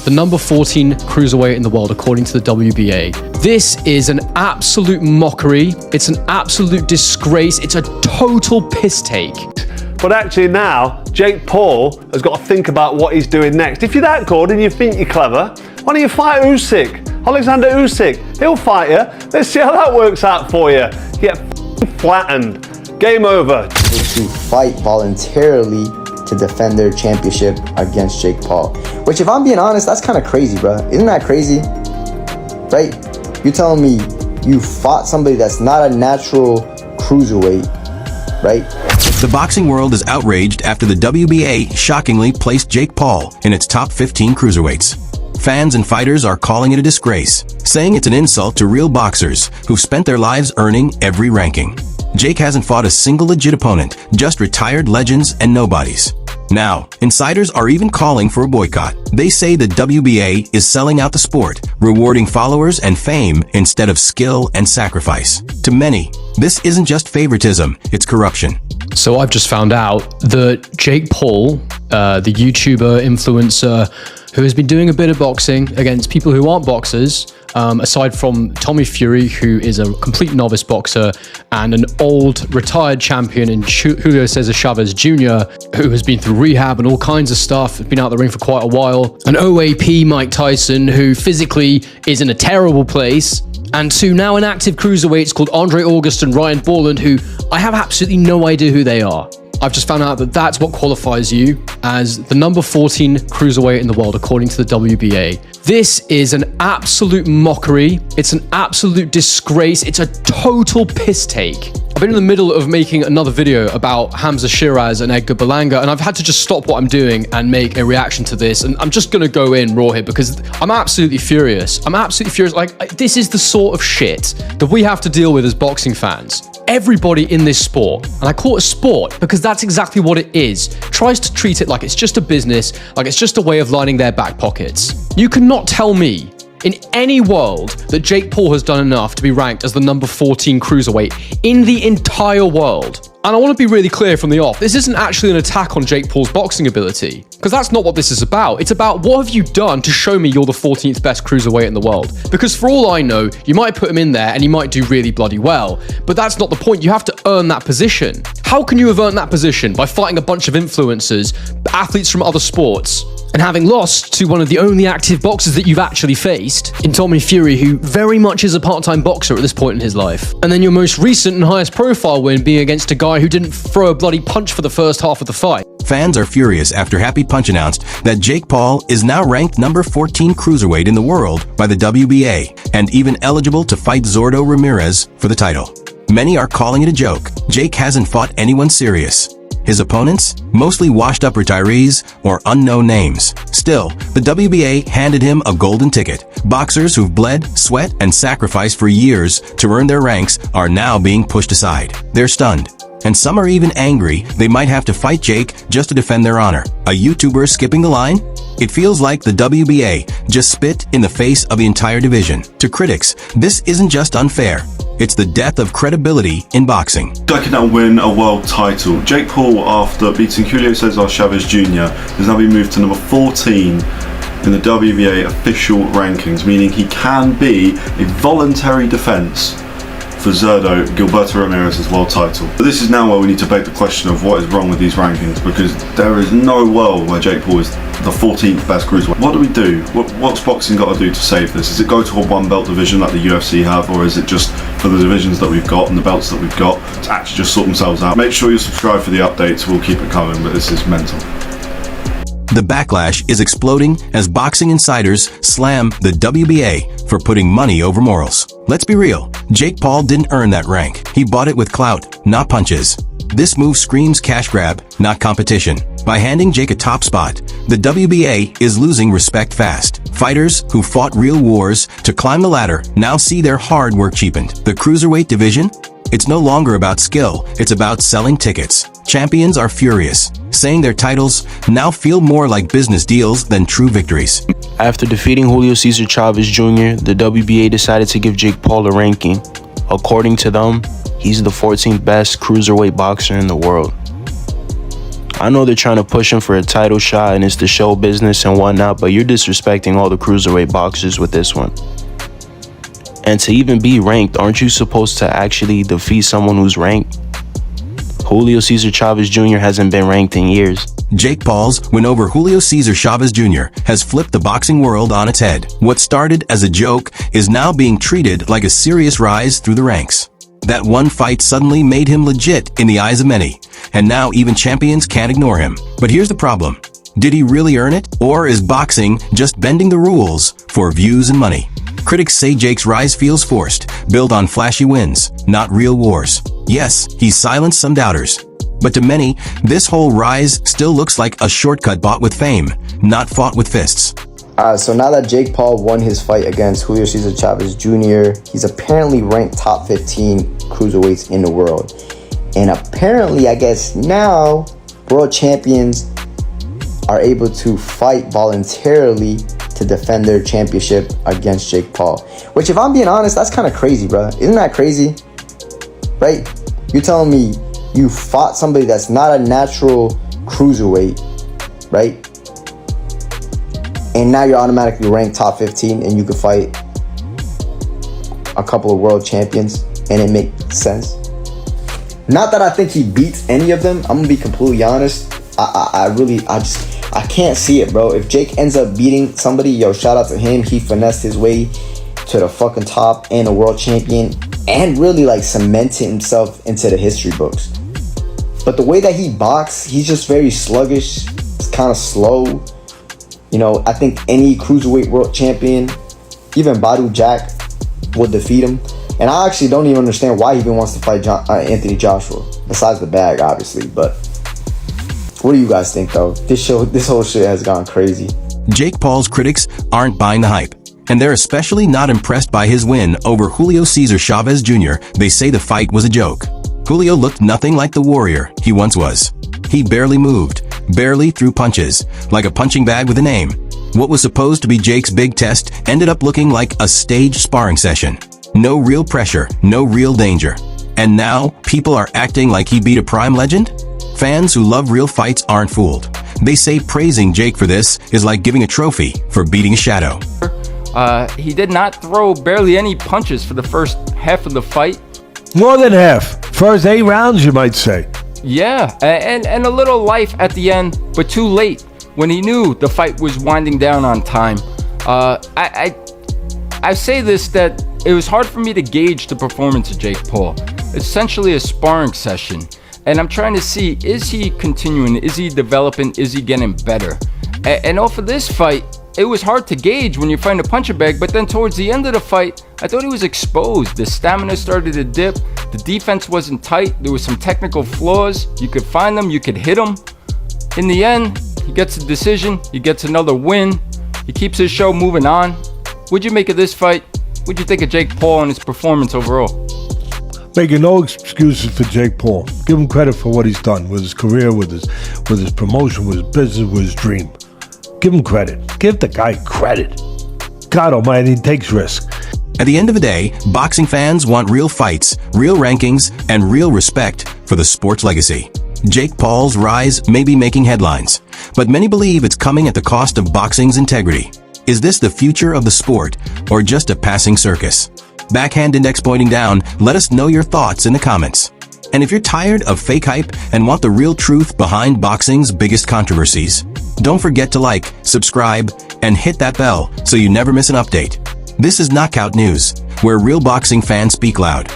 the number 14 cruiserweight in the world according to the WBA. This is an absolute mockery. It's an absolute disgrace. It's a total piss take. But actually now, Jake Paul has got to think about what he's doing next. If you're that good and you think you're clever, why don't you fight Usyk? Alexander Usyk, he'll fight you. Let's see how that works out for you. Get flattened. Game over. To fight voluntarily to defend their championship against Jake Paul. Which, if I'm being honest, that's kind of crazy, bro. Isn't that crazy? Right? You're telling me you fought somebody that's not a natural cruiserweight, right? The boxing world is outraged after the WBA shockingly placed Jake Paul in its top 15 cruiserweights. Fans and fighters are calling it a disgrace, saying it's an insult to real boxers who've spent their lives earning every ranking. Jake hasn't fought a single legit opponent, just retired legends and nobodies. Now, insiders are even calling for a boycott. They say the WBA is selling out the sport, rewarding followers and fame instead of skill and sacrifice. To many, this isn't just favoritism, it's corruption. So I've just found out that Jake Paul, the YouTuber, influencer, who has been doing a bit of boxing against people who aren't boxers, aside from Tommy Fury, who is a complete novice boxer, and an old retired champion in Julio Cesar Chavez Jr., who has been through rehab and all kinds of stuff, has been out the ring for quite a while, an OAP Mike Tyson, who physically is in a terrible place, and two now inactive cruiserweights called Andre August and Ryan Borland, who I have absolutely no idea who they are. I've just found out that that's what qualifies you as the number 14 cruiserweight in the world according to the WBA. This is an absolute mockery. It's an absolute disgrace. It's a total piss take. I've been in the middle of making another video about Hamza Shiraz and Edgar Berlanga, and I've had to just stop what I'm doing and make a reaction to this. And I'm just gonna go in raw here because I'm absolutely furious. I'm absolutely furious. Like, this is the sort of shit that we have to deal with as boxing fans. Everybody in this sport, and I call it a sport because that's exactly what it is, tries to treat it like it's just a business, like it's just a way of lining their back pockets. You cannot tell me in any world that Jake Paul has done enough to be ranked as the number 14 cruiserweight in the entire world. And I want to be really clear from the off, this isn't actually an attack on Jake Paul's boxing ability, because that's not what this is about. It's about what have you done to show me you're the 14th best cruiserweight in the world. Because for all I know, you might put him in there and he might do really bloody well, but that's not the point. You have to earn that position. How can you have earned that position? By fighting a bunch of influencers, athletes from other sports, and having lost to one of the only active boxers that you've actually faced in Tommy Fury, who very much is a part-time boxer at this point in his life. And then your most recent and highest profile win being against a guy who didn't throw a bloody punch for the first half of the fight. Fans are furious after Happy Punch announced that Jake Paul is now ranked number 14 cruiserweight in the world by the WBA and even eligible to fight Zordo Ramirez for the title. Many are calling it a joke. Jake hasn't fought anyone serious. His opponents? Mostly washed-up retirees or unknown names. Still, the WBA handed him a golden ticket. Boxers who've bled, sweat, and sacrificed for years to earn their ranks are now being pushed aside. They're stunned. And some are even angry they might have to fight Jake just to defend their honor. A YouTuber skipping the line? It feels like the WBA just spit in the face of the entire division. To critics, this isn't just unfair. It's the death of credibility in boxing. Guy can now win a world title. Jake Paul, after beating Julio Cesar Chavez Jr., has now been moved to number 14 in the WBA official rankings, meaning he can be a voluntary defense for Zurdo Gilberto Ramirez's world title. But this is now where we need to beg the question of what is wrong with these rankings, because there is no world where Jake Paul is the 14th best cruiserweight. What do we do? What's boxing got to do to save this? Is it go to a one belt division like the UFC have, or is it just for the divisions that we've got and the belts that we've got to actually just sort themselves out? Make sure you subscribe for the updates, we'll keep it coming, but this is mental. The backlash is exploding as boxing insiders slam the WBA for putting money over morals. Let's be real, Jake Paul didn't earn that rank. He bought it with clout, not punches. This move screams cash grab, not competition. By handing Jake a top spot, the WBA is losing respect fast. Fighters who fought real wars to climb the ladder now see their hard work cheapened. The cruiserweight division? It's no longer about skill, it's about selling tickets. Champions are furious, saying their titles now feel more like business deals than true victories. After defeating Julio Cesar Chavez Jr., the WBA decided to give Jake Paul a ranking. According to them, he's the 14th best cruiserweight boxer in the world. I know they're trying to push him for a title shot and it's the show business and whatnot, but you're disrespecting all the cruiserweight boxers with this one. And to even be ranked, aren't you supposed to actually defeat someone who's ranked? Julio Cesar Chavez Jr. hasn't been ranked in years. Jake Paul's win over Julio Cesar Chavez Jr. has flipped the boxing world on its head. What started as a joke is now being treated like a serious rise through the ranks. That one fight suddenly made him legit in the eyes of many, and now even champions can't ignore him. But here's the problem. Did he really earn it? Or is boxing just bending the rules for views and money? Critics say Jake's rise feels forced, built on flashy wins, not real wars. Yes, he's silenced some doubters. But to many, this whole rise still looks like a shortcut bought with fame, not fought with fists. So now that Jake Paul won his fight against Julio Cesar Chavez Jr., he's apparently ranked top 15 cruiserweights in the world. And apparently, I guess now, world champions are able to fight voluntarily to defend their championship against Jake Paul. Which, if I'm being honest, that's kind of crazy, bro. Isn't that crazy? Right? You're telling me you fought somebody that's not a natural cruiserweight, right? And now you're automatically ranked top 15 and you could fight a couple of world champions and it makes sense. Not that I think he beats any of them. I'm gonna be completely honest. I can't see it, bro. If Jake ends up beating somebody, yo, shout out to him. He finessed his way to the fucking top and a world champion and really like cemented himself into the history books. But the way that he boxes, he's just very sluggish. It's kind of slow. You know, I think any cruiserweight world champion, even Badu Jack, will defeat him. And I actually don't even understand why he even wants to fight Anthony Joshua. Besides the bag, obviously. But what do you guys think, though? This whole shit has gone crazy. Jake Paul's critics aren't buying the hype, and they're especially not impressed by his win over Julio Cesar Chavez Jr. They say the fight was a joke. Julio looked nothing like the warrior he once was. He barely moved, barely threw punches, like a punching bag with a name. What was supposed to be Jake's big test ended up looking like a staged sparring session. No real pressure, no real danger. And now, people are acting like he beat a prime legend? Fans who love real fights aren't fooled. They say praising Jake for this is like giving a trophy for beating a shadow. He did not throw barely any punches for the first half of the fight. More than half. First 8 rounds, you might say. Yeah, and a little life at the end, but too late when he knew the fight was winding down on time. I say this that it was hard for me to gauge the performance of Jake Paul. It's essentially a sparring session, and I'm trying to see, is he continuing, is he developing, is he getting better? And off of this fight, it was hard to gauge when you're fighting a puncher bag, but then towards the end of the fight, I thought he was exposed. The stamina started to dip, the defense wasn't tight, there was some technical flaws, you could find them, you could hit him. In the end, he gets a decision, he gets another win, he keeps his show moving on. What'd you make of this fight? What'd you think of Jake Paul and his performance overall? Making no excuses for Jake Paul. Give him credit for what he's done with his career, with his promotion, with his business, with his dream. Give him credit. Give the guy credit. God almighty, he takes risks. At the end of the day, boxing fans want real fights, real rankings, and real respect for the sport's legacy. Jake Paul's rise may be making headlines, but many believe it's coming at the cost of boxing's integrity. Is this the future of the sport, or just a passing circus? Backhand index pointing down, let us know your thoughts in the comments. And if you're tired of fake hype and want the real truth behind boxing's biggest controversies, don't forget to like, subscribe, and hit that bell so you never miss an update. This is Knockout News, where real boxing fans speak loud.